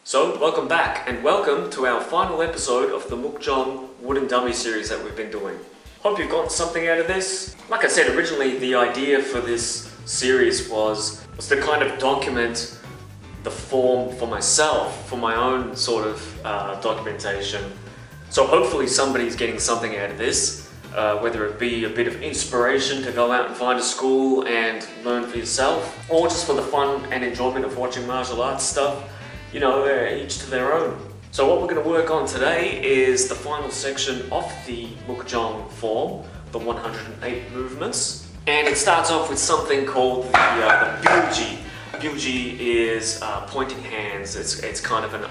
So, welcome back and welcome to our final episode of the Muk Jong wooden dummy series that we've been doing. Hope you've gotten something out of this. Like I said, originally the idea for this series was to kind of document the form for myself, for my own sort of documentation. So hopefully somebody's getting something out of this, whether it be a bit of inspiration to go out and find a school and learn for yourself, or just for the fun and enjoyment of watching martial arts stuff. You know, each to their own. So what we're going to work on today is the final section of the Muk Jong form, the 108 movements. And it starts off with something called the Bilji. Bilji is pointing hands. It's kind of an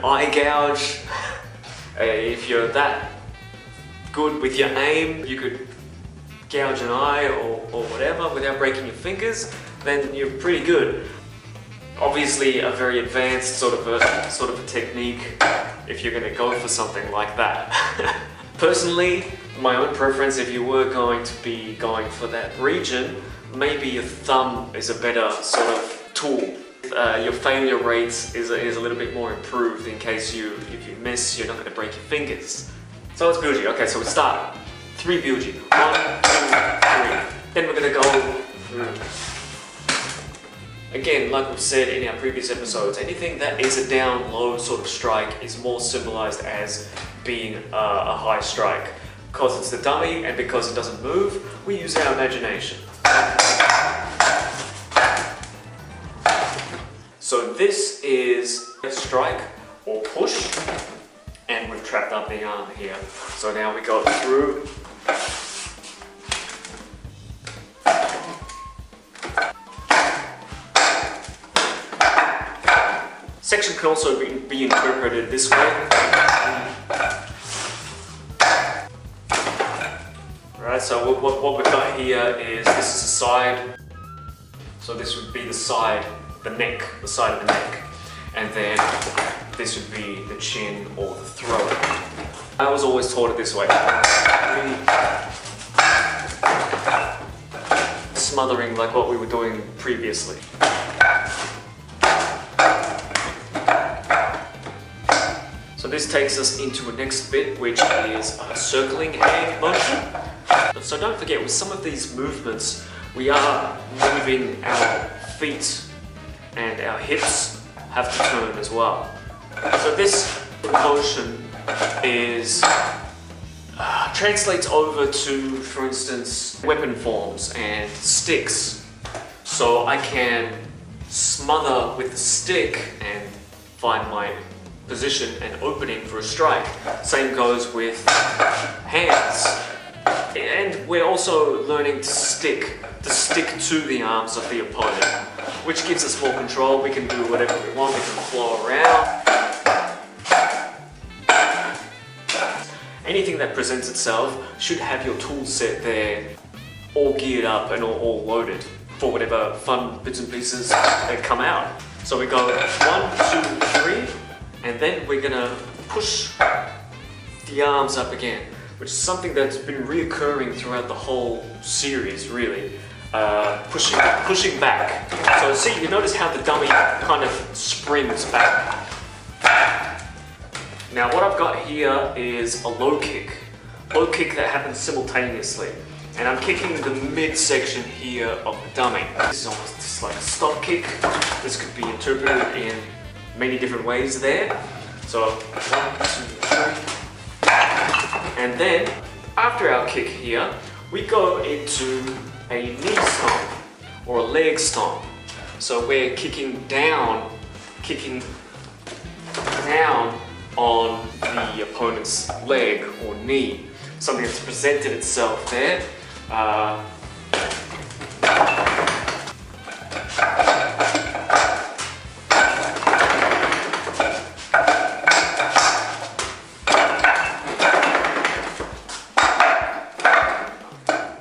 eye gouge. If you're that good with your aim, you could gouge an eye or whatever without breaking your fingers, then you're pretty good. Obviously a very advanced sort of a technique if you're going to go for something like that. Personally, my own preference, if you were going to be going for that region, maybe your thumb is a better sort of tool. Your failure rates is a little bit more improved in case if you miss, you're not going to break your fingers. So it's Bilji. Okay, so we start. 3 Bilji. 1, 2, 3. Then we're going to go through. Again, like we've said in our previous episodes, anything that is a down-low sort of strike is more symbolized as being a high strike. Because it's the dummy and because it doesn't move, we use our imagination. So this is a strike or push, and we've trapped up the arm here. So now we go through. Section can also be interpreted this way. Alright, so what we've got here is this is a side. So this would be the side, the side of the neck. And then this would be the chin or the throat. I was always taught it this way. Smothering like what we were doing previously. So this takes us into a next bit, which is a circling hand motion. So don't forget, with some of these movements, we are moving our feet and our hips have to turn as well. So this motion translates over to, for instance, weapon forms and sticks. So I can smother with the stick and find my position and opening for a strike. Same goes with hands. And we're also learning to stick to the arms of the opponent, which gives us more control. We can do whatever we want, we can flow around. Anything that presents itself should have your tool set there, all geared up and all loaded for whatever fun bits and pieces that come out. So we go 1, 2, 3. And then we're gonna push the arms up again, which is something that's been reoccurring throughout the whole series, really. Pushing back. So see, you notice how the dummy kind of springs back. Now what I've got here is a low kick that happens simultaneously. And I'm kicking the midsection here of the dummy. This is almost just like a stop kick. This could be interpreted in many different ways there. So 1, 2, 3. And then after our kick here, we go into a knee stomp or a leg stomp. So we're kicking down on the opponent's leg or knee. Something that's presented itself there.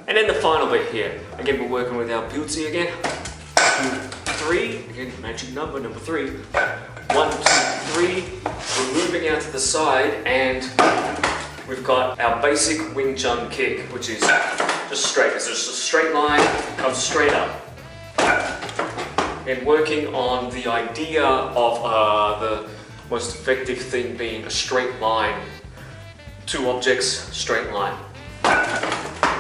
And then the final bit here. Again, we're working with our Bilji again. 2, 3. Again, magic number 3. 1, 2, 3. We're moving out to the side, and we've got our basic Wing Chun kick, which is just straight. It's just a straight line, comes straight up. and working on the idea of the most effective thing being a straight line. Two objects, straight line.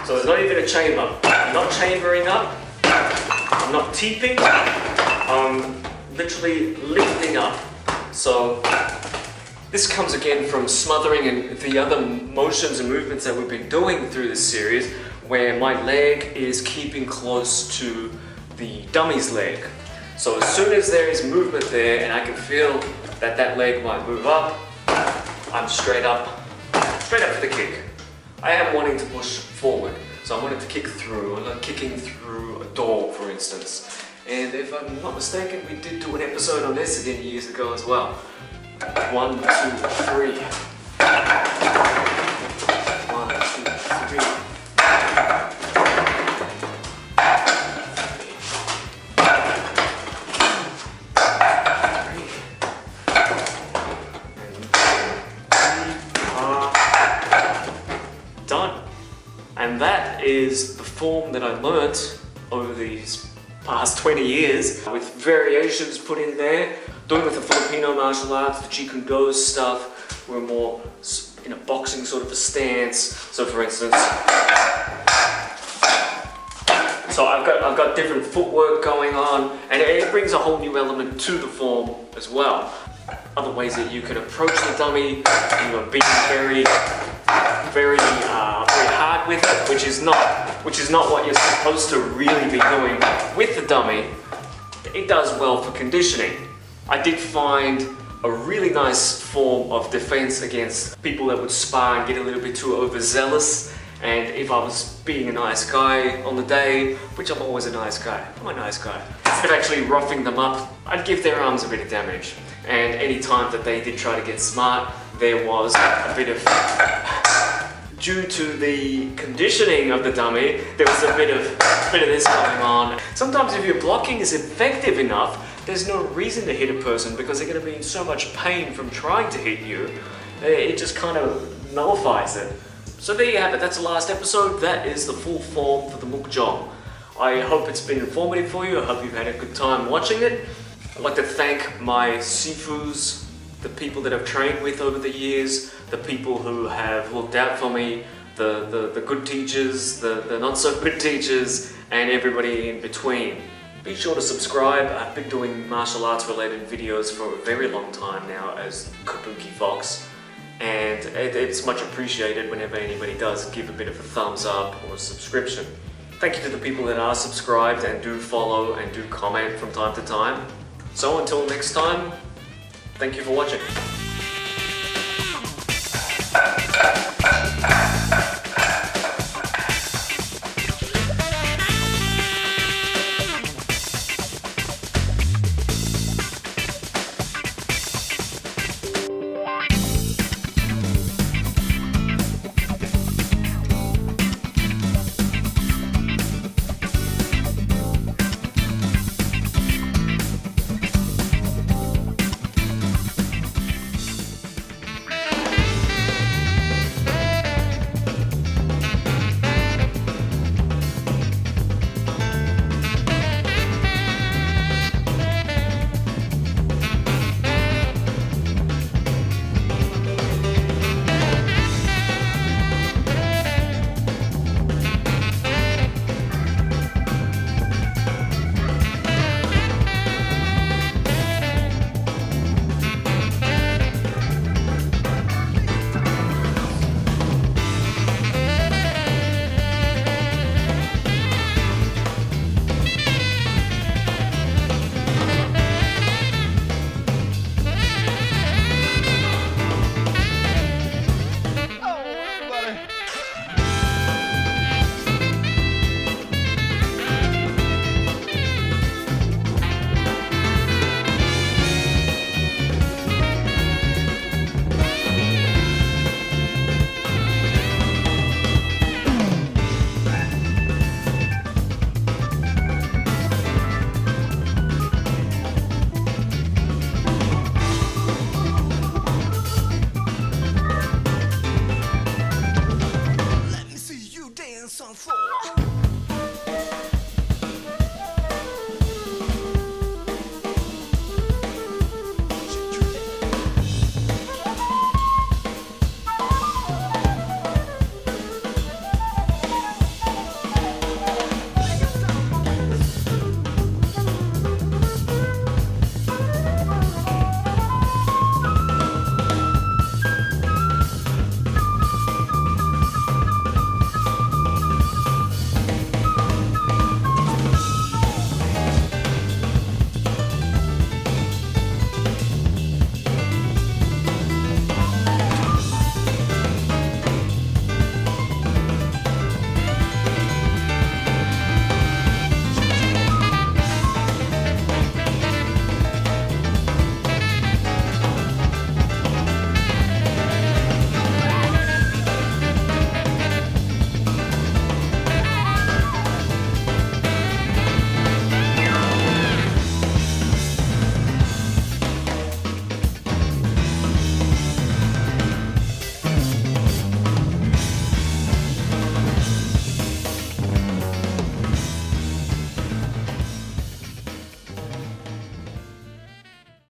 So there's not even a chamber. I'm not chambering up, I'm not teeping, I'm literally lifting up. So this comes again from smothering and the other motions and movements that we've been doing through this series, where my leg is keeping close to the dummy's leg. So as soon as there is movement there and I can feel that that leg might move up, I'm straight up for the kick. I am wanting to push forward, so I wanted to kick through. I'm like kicking through a door, for instance. And if I'm not mistaken, we did do an episode on this again years ago as well. 1, 2, 3. 1, 2, 3. And that is the form that I learnt over these past 20 years, with variations put in there. Doing with the Filipino martial arts, the Jeet Kune Do stuff, we're more in a boxing sort of a stance. So for instance, I've got different footwork going on, and it brings a whole new element to the form as well. Other ways that you can approach the dummy, you know, being very hard with it, which is not what you're supposed to really be doing with the dummy. It does well for conditioning. I did find a really nice form of defense against people that would spar and get a little bit too overzealous. And if I was being a nice guy on the day, which I'm always a nice guy, I'm a nice guy, instead of actually roughing them up, I'd give their arms a bit of damage. And any time that they did try to get smart, there was a bit of, due to the conditioning of the dummy, there was a bit of this going on. Sometimes if your blocking is effective enough, there's no reason to hit a person because they're going to be in so much pain from trying to hit you. It just kind of nullifies it. So there you have it, that's the last episode. That is the full form for the Muk Jong. I hope it's been informative for you. I hope you've had a good time watching it. I'd like to thank my sifus, the people that I've trained with over the years, the people who have looked out for me, the good teachers, the not so good teachers, and everybody in between. Be sure to subscribe. I've been doing martial arts related videos for a very long time now as Kabuki Fox, and it's much appreciated whenever anybody does give a bit of a thumbs up or a subscription. Thank you to the people that are subscribed and do follow and do comment from time to time. So until next time, thank you for watching.